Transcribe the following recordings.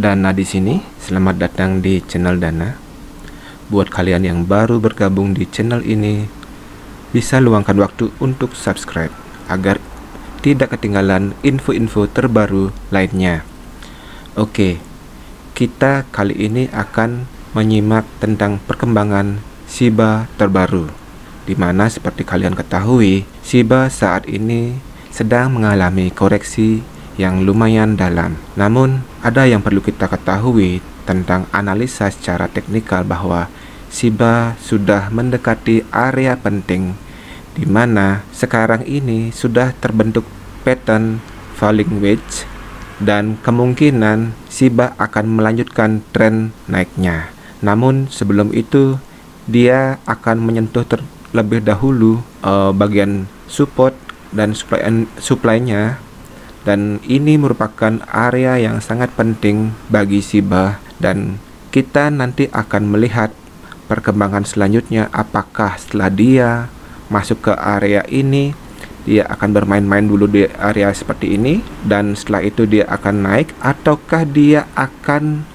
Dana di sini. Selamat datang di channel Dana. Buat kalian yang baru bergabung di channel ini, bisa luangkan waktu untuk subscribe agar tidak ketinggalan info-info terbaru lainnya. Oke, kita kali ini akan menyimak tentang perkembangan Shiba terbaru, di mana seperti kalian ketahui, Shiba saat ini sedang mengalami koreksi yang lumayan dalam. Namun, ada yang perlu kita ketahui tentang analisa secara teknikal bahwa Shiba sudah mendekati area penting, di mana sekarang ini sudah terbentuk pattern falling wedge dan kemungkinan Shiba akan melanjutkan tren naiknya. Namun sebelum itu dia akan menyentuh terlebih dahulu bagian support dan supply-nya, dan ini merupakan area yang sangat penting bagi Shiba, dan kita nanti akan melihat perkembangan selanjutnya. Apakah setelah dia masuk ke area ini, dia akan bermain-main dulu di area seperti ini dan setelah itu dia akan naik, ataukah dia akan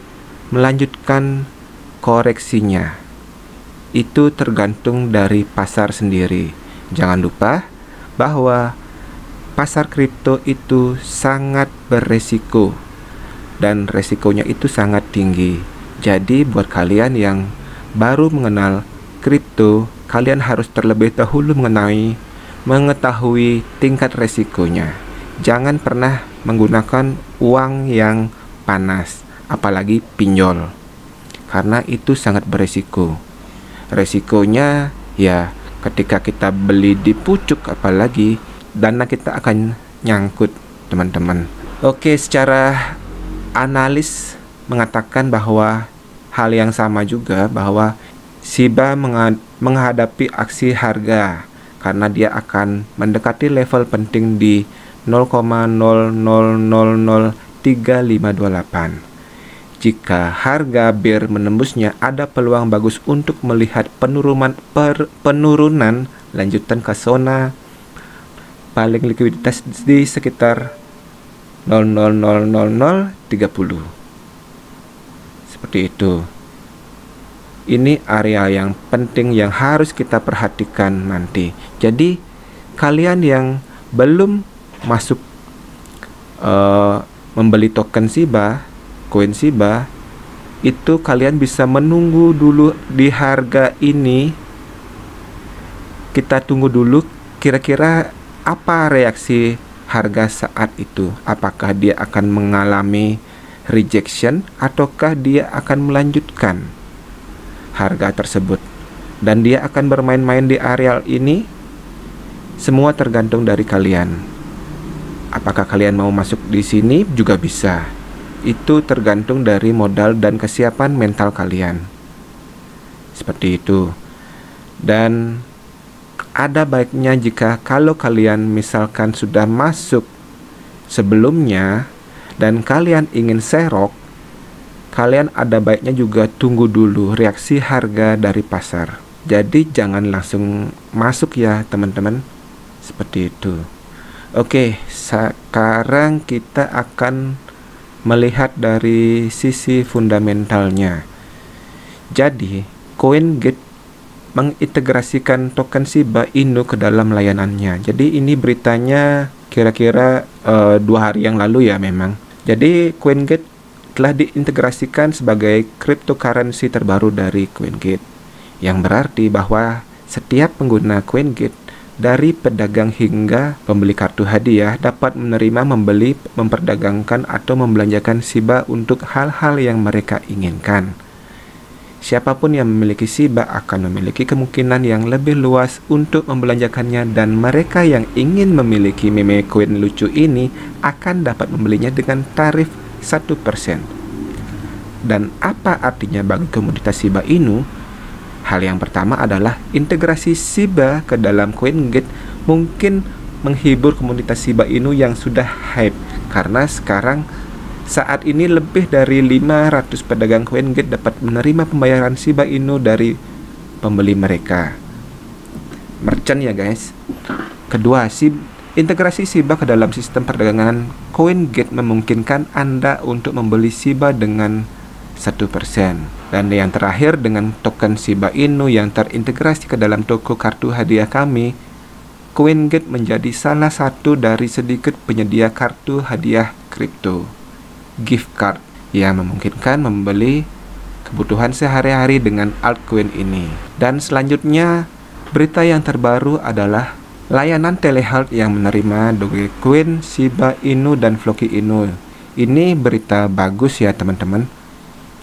melanjutkan koreksinya. Itu tergantung dari pasar sendiri. Jangan lupa bahwa pasar kripto itu sangat beresiko dan resikonya itu sangat tinggi. Jadi buat kalian yang baru mengenal kripto, kalian harus terlebih dahulu mengetahui tingkat resikonya. Jangan pernah menggunakan uang yang panas, apalagi pinjol, karena itu sangat beresiko. Resikonya ya ketika kita beli di pucuk, apalagi dana kita akan nyangkut, teman-teman. Oke, secara analis mengatakan bahwa hal yang sama juga, bahwa Shiba menghadapi aksi harga karena dia akan mendekati level penting di 0,00003528. Jika harga bear menembusnya, ada peluang bagus untuk melihat penurunan lanjutan ke zona paling likuiditas di sekitar 0,000030. Seperti itu. Ini area yang penting yang harus kita perhatikan nanti. Jadi kalian yang belum masuk membeli token Shiba, koin Shiba, itu kalian bisa menunggu dulu di harga ini. Kita tunggu dulu kira-kira apa reaksi harga saat itu. Apakah dia akan mengalami rejection ataukah dia akan melanjutkan harga tersebut, dan dia akan bermain-main di area ini. Semua tergantung dari kalian. Apakah kalian mau masuk di sini juga bisa. Itu tergantung dari modal dan kesiapan mental kalian. Seperti itu. Dan ada baiknya jika kalau kalian misalkan sudah masuk sebelumnya dan kalian ingin serok, kalian ada baiknya juga tunggu dulu reaksi harga dari pasar. Jadi jangan langsung masuk ya teman-teman. Seperti itu. Oke, sekarang kita akan melihat dari sisi fundamentalnya. Jadi CoinGate mengintegrasikan token Shiba Inu ke dalam layanannya. Jadi ini beritanya kira-kira 2 hari yang lalu ya memang. Jadi CoinGate telah diintegrasikan sebagai cryptocurrency terbaru dari CoinGate, yang berarti bahwa setiap pengguna CoinGate, dari pedagang hingga pembeli kartu hadiah, dapat menerima, membeli, memperdagangkan atau membelanjakan Shiba untuk hal-hal yang mereka inginkan. Siapapun yang memiliki Shiba akan memiliki kemungkinan yang lebih luas untuk membelanjakannya, dan mereka yang ingin memiliki meme coin lucu ini akan dapat membelinya dengan tarif 1%. Dan apa artinya bagi komunitas Shiba Inu? Hal yang pertama adalah integrasi Shiba ke dalam CoinGate mungkin menghibur komunitas Shiba Inu yang sudah hype, karena sekarang saat ini lebih dari 500 pedagang CoinGate dapat menerima pembayaran Shiba Inu dari pembeli mereka. Merchant ya guys. Kedua, Integrasi Shiba ke dalam sistem perdagangan CoinGate memungkinkan Anda untuk membeli Shiba dengan 1%. Dan yang terakhir, dengan token Shiba Inu yang terintegrasi ke dalam toko kartu hadiah kami, CoinGate menjadi salah satu dari sedikit penyedia kartu hadiah kripto gift card yang memungkinkan membeli kebutuhan sehari-hari dengan altcoin ini. Dan selanjutnya, berita yang terbaru adalah layanan telehealth yang menerima Dogecoin, Shiba Inu, dan Floki Inu. Ini berita bagus ya teman-teman.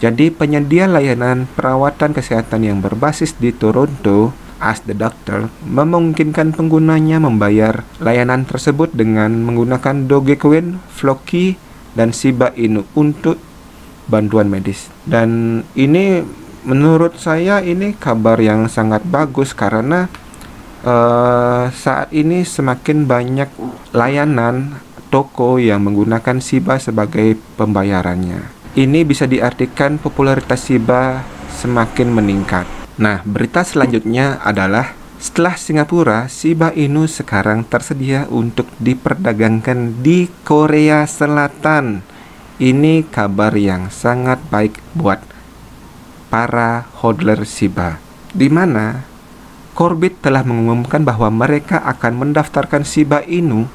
Jadi penyedia layanan perawatan kesehatan yang berbasis di Toronto, Ask the Doctor, memungkinkan penggunanya membayar layanan tersebut dengan menggunakan Dogecoin, Floki, dan Shiba Inu untuk bantuan medis. Dan ini menurut saya ini kabar yang sangat bagus karena saat ini semakin banyak layanan toko yang menggunakan Shiba sebagai pembayarannya. Ini bisa diartikan popularitas Shiba semakin meningkat. Nah, berita selanjutnya adalah setelah Singapura, Shiba Inu sekarang tersedia untuk diperdagangkan di Korea Selatan. Ini kabar yang sangat baik buat para hodler Shiba, di mana Korbit telah mengumumkan bahwa mereka akan mendaftarkan Shiba Inu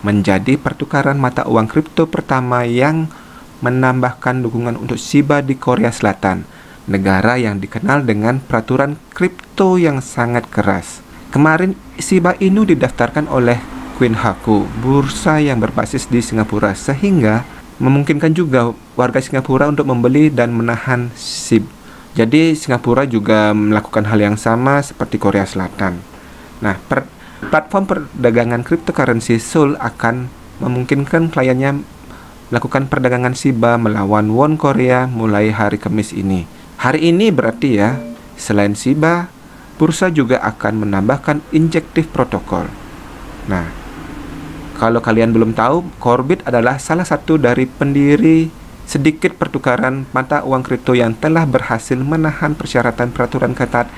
menjadi pertukaran mata uang kripto pertama yang menambahkan dukungan untuk Shiba di Korea Selatan, negara yang dikenal dengan peraturan kripto yang sangat keras. Kemarin Shiba Inu didaftarkan oleh Koinhaku, bursa yang berbasis di Singapura, sehingga memungkinkan juga warga Singapura untuk membeli dan menahan SHIB. Jadi Singapura juga melakukan hal yang sama seperti Korea Selatan. Nah, platform perdagangan cryptocurrency Sol akan memungkinkan kliennya melakukan perdagangan Shiba melawan won Korea mulai hari Kamis ini. Hari ini berarti ya, selain Shiba, bursa juga akan menambahkan injektif protokol. Nah, kalau kalian belum tahu, Korbit adalah salah satu dari pendiri sedikit pertukaran mata uang kripto yang telah berhasil menahan persyaratan peraturan ketat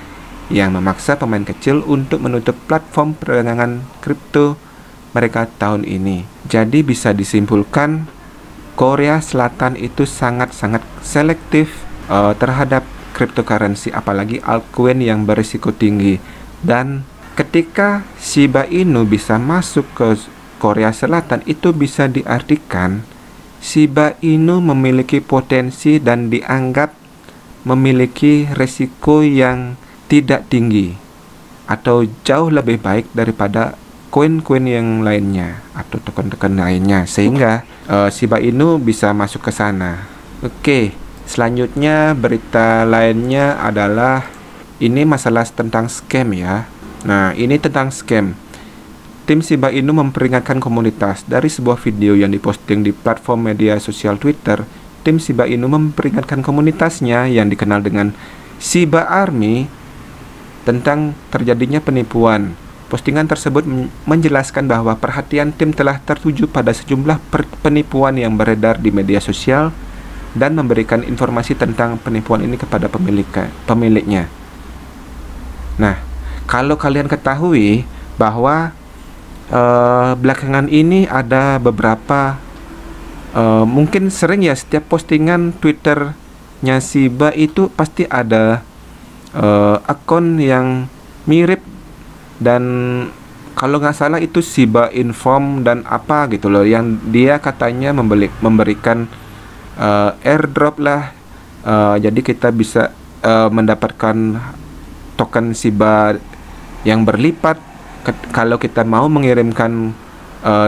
yang memaksa pemain kecil untuk menutup platform perdagangan kripto mereka tahun ini. Jadi bisa disimpulkan Korea Selatan itu sangat-sangat selektif terhadap cryptocurrency, apalagi altcoin yang berisiko tinggi. Dan ketika Shiba Inu bisa masuk ke Korea Selatan, itu bisa diartikan Shiba Inu memiliki potensi dan dianggap memiliki resiko yang tidak tinggi atau jauh lebih baik daripada koin-koin yang lainnya atau token-token lainnya, sehingga Shiba Inu bisa masuk ke sana. Oke, selanjutnya berita lainnya adalah ini masalah tentang scam ya. Nah, ini tentang scam. Tim Shiba Inu memperingatkan komunitas. Dari sebuah video yang diposting di platform media sosial Twitter, tim Shiba Inu memperingatkan komunitasnya yang dikenal dengan Shiba Army tentang terjadinya penipuan. Postingan tersebut menjelaskan bahwa perhatian tim telah tertuju pada sejumlah penipuan yang beredar di media sosial dan memberikan informasi tentang penipuan ini kepada pemiliknya. Nah, kalau kalian ketahui bahwa belakangan ini ada beberapa mungkin sering ya, setiap postingan Twitternya Shiba itu pasti ada akun yang mirip, dan kalau nggak salah itu Shiba Inform dan apa gitu loh, yang dia katanya memberikan airdrop lah, jadi kita bisa mendapatkan token Shiba yang berlipat kalau kita mau mengirimkan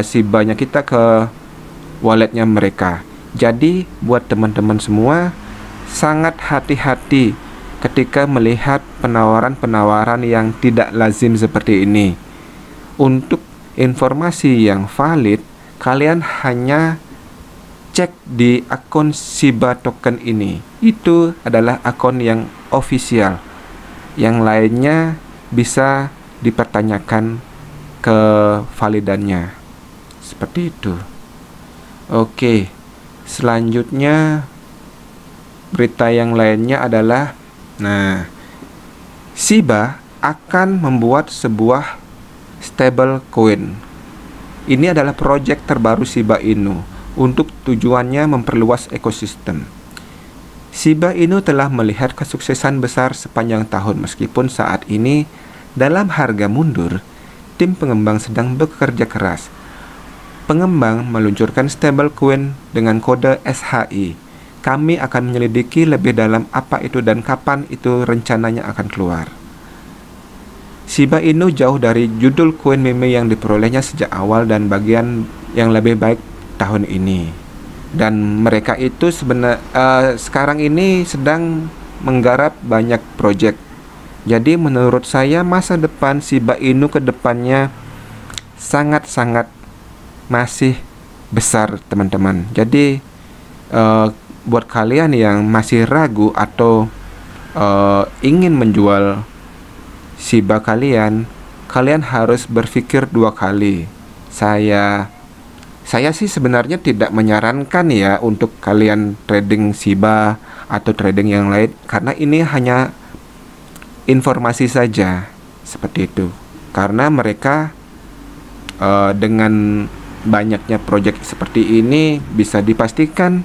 Shiba-nya kita ke walletnya mereka. Jadi buat teman-teman semua, sangat hati-hati ketika melihat penawaran-penawaran yang tidak lazim seperti ini. Untuk informasi yang valid, kalian hanya cek di akun Shiba token ini. Itu adalah akun yang official. Yang lainnya bisa dipertanyakan kevalidannya. Seperti itu. Oke, selanjutnya berita yang lainnya adalah, nah, Shiba akan membuat sebuah stable coin Ini adalah proyek terbaru Shiba Inu untuk tujuannya memperluas ekosistem. Shiba Inu telah melihat kesuksesan besar sepanjang tahun meskipun saat ini dalam harga mundur. Tim pengembang sedang bekerja keras. Pengembang meluncurkan stablecoin dengan kode SHI. Kami akan menyelidiki lebih dalam apa itu dan kapan itu rencananya akan keluar. Shiba Inu jauh dari judul koin meme yang diperolehnya sejak awal dan bagian yang lebih baik tahun ini. Dan mereka itu sekarang ini sedang menggarap banyak proyek. Jadi menurut saya masa depan Shiba Inu ke depannya sangat-sangat masih besar, teman-teman. Jadi buat kalian yang masih ragu atau ingin menjual Shiba kalian harus berpikir 2 kali. Saya sih sebenarnya tidak menyarankan ya untuk kalian trading Shiba atau trading yang lain, karena ini hanya informasi saja seperti itu. Karena mereka dengan banyaknya proyek seperti ini bisa dipastikan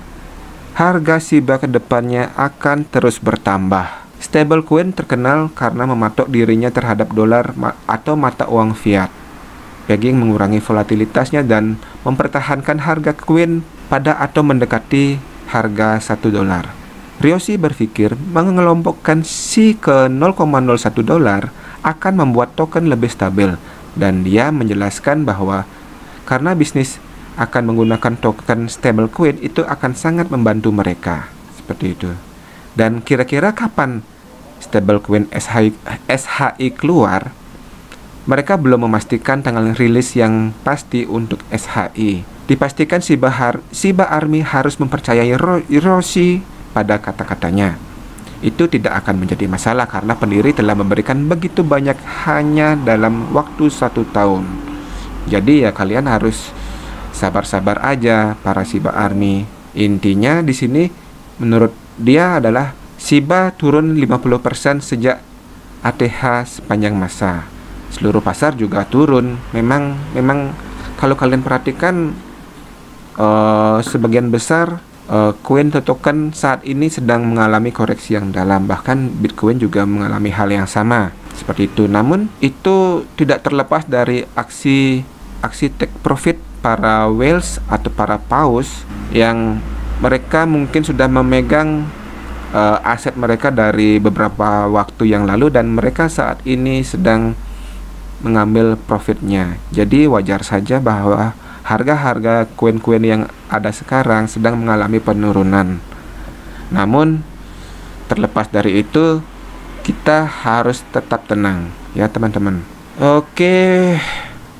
harga Shiba kedepannya akan terus bertambah. Stablecoin terkenal karena mematok dirinya terhadap dolar atau mata uang fiat. Pegging mengurangi volatilitasnya dan mempertahankan harga koin pada atau mendekati harga $1. Ryoshi berpikir mengelompokkan SHI ke $0,01 akan membuat token lebih stabil, dan dia menjelaskan bahwa karena bisnis akan menggunakan token stablecoin itu akan sangat membantu mereka. Seperti itu. Dan kira-kira kapan stablecoin SHI keluar? Mereka belum memastikan tanggal rilis yang pasti untuk SHI. Dipastikan Shiba Army harus mempercayai Ryoshi pada kata-katanya. Itu tidak akan menjadi masalah karena pendiri telah memberikan begitu banyak hanya dalam waktu 1 tahun. Jadi ya kalian harus sabar-sabar aja para Shiba Army. Intinya di sini menurut dia adalah Shiba turun 50% sejak ATH sepanjang masa. Seluruh pasar juga turun. Memang kalau kalian perhatikan sebagian besar koin atau token saat ini sedang mengalami koreksi yang dalam. Bahkan Bitcoin juga mengalami hal yang sama seperti itu. Namun itu tidak terlepas dari aksi take profit para whales atau para paus yang mereka mungkin sudah memegang aset mereka dari beberapa waktu yang lalu dan mereka saat ini sedang mengambil profitnya. Jadi wajar saja bahwa harga-harga koin-koin yang ada sekarang sedang mengalami penurunan. Namun terlepas dari itu kita harus tetap tenang ya teman-teman. Oke,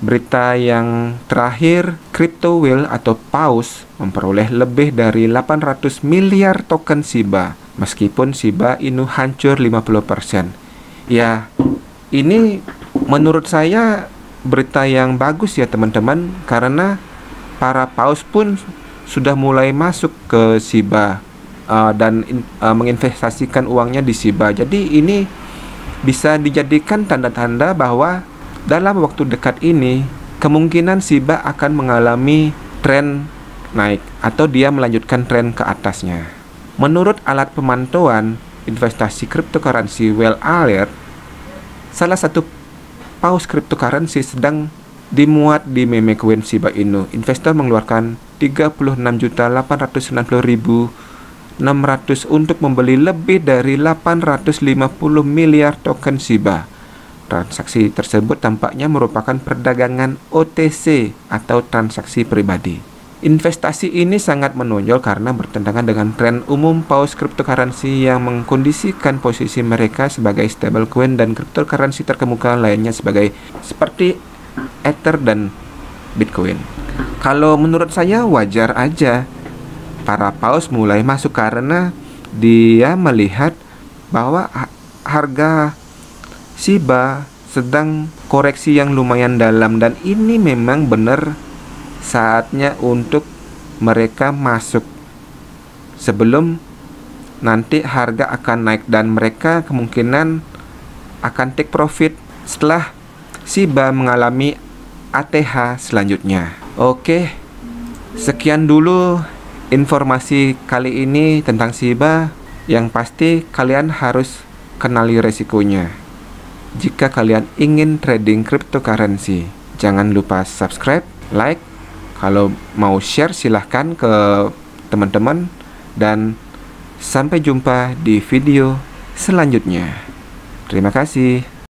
berita yang terakhir, Crypto Whale atau paus memperoleh lebih dari 800 miliar token Shiba meskipun Shiba Inu hancur 50%. Ya, ini menurut saya berita yang bagus ya teman-teman, karena para paus pun sudah mulai masuk ke Shiba dan menginvestasikan uangnya di Shiba. Jadi ini bisa dijadikan tanda-tanda bahwa dalam waktu dekat ini kemungkinan Shiba akan mengalami tren naik atau dia melanjutkan tren ke atasnya. Menurut alat pemantauan investasi cryptocurrency Whale Alert, salah satu paus cryptocurrency sedang dimuat di meme koin Shiba Inu. Investor mengeluarkan 36.890.600 untuk membeli lebih dari 850 miliar token Shiba. Transaksi tersebut tampaknya merupakan perdagangan OTC atau transaksi pribadi. Investasi ini sangat menonjol karena bertentangan dengan tren umum paus cryptocurrency yang mengkondisikan posisi mereka sebagai stablecoin dan cryptocurrency terkemuka lainnya seperti Ether dan Bitcoin. Kalau menurut saya wajar aja para paus mulai masuk karena dia melihat bahwa harga Shiba sedang koreksi yang lumayan dalam dan ini memang benar saatnya untuk mereka masuk sebelum nanti harga akan naik dan mereka kemungkinan akan take profit setelah Shiba mengalami ATH selanjutnya. Oke, sekian dulu informasi kali ini tentang Shiba. Yang pasti kalian harus kenali resikonya. Jika kalian ingin trading cryptocurrency, jangan lupa subscribe, like. Kalau mau share silahkan ke teman-teman. Dan sampai jumpa di video selanjutnya. Terima kasih.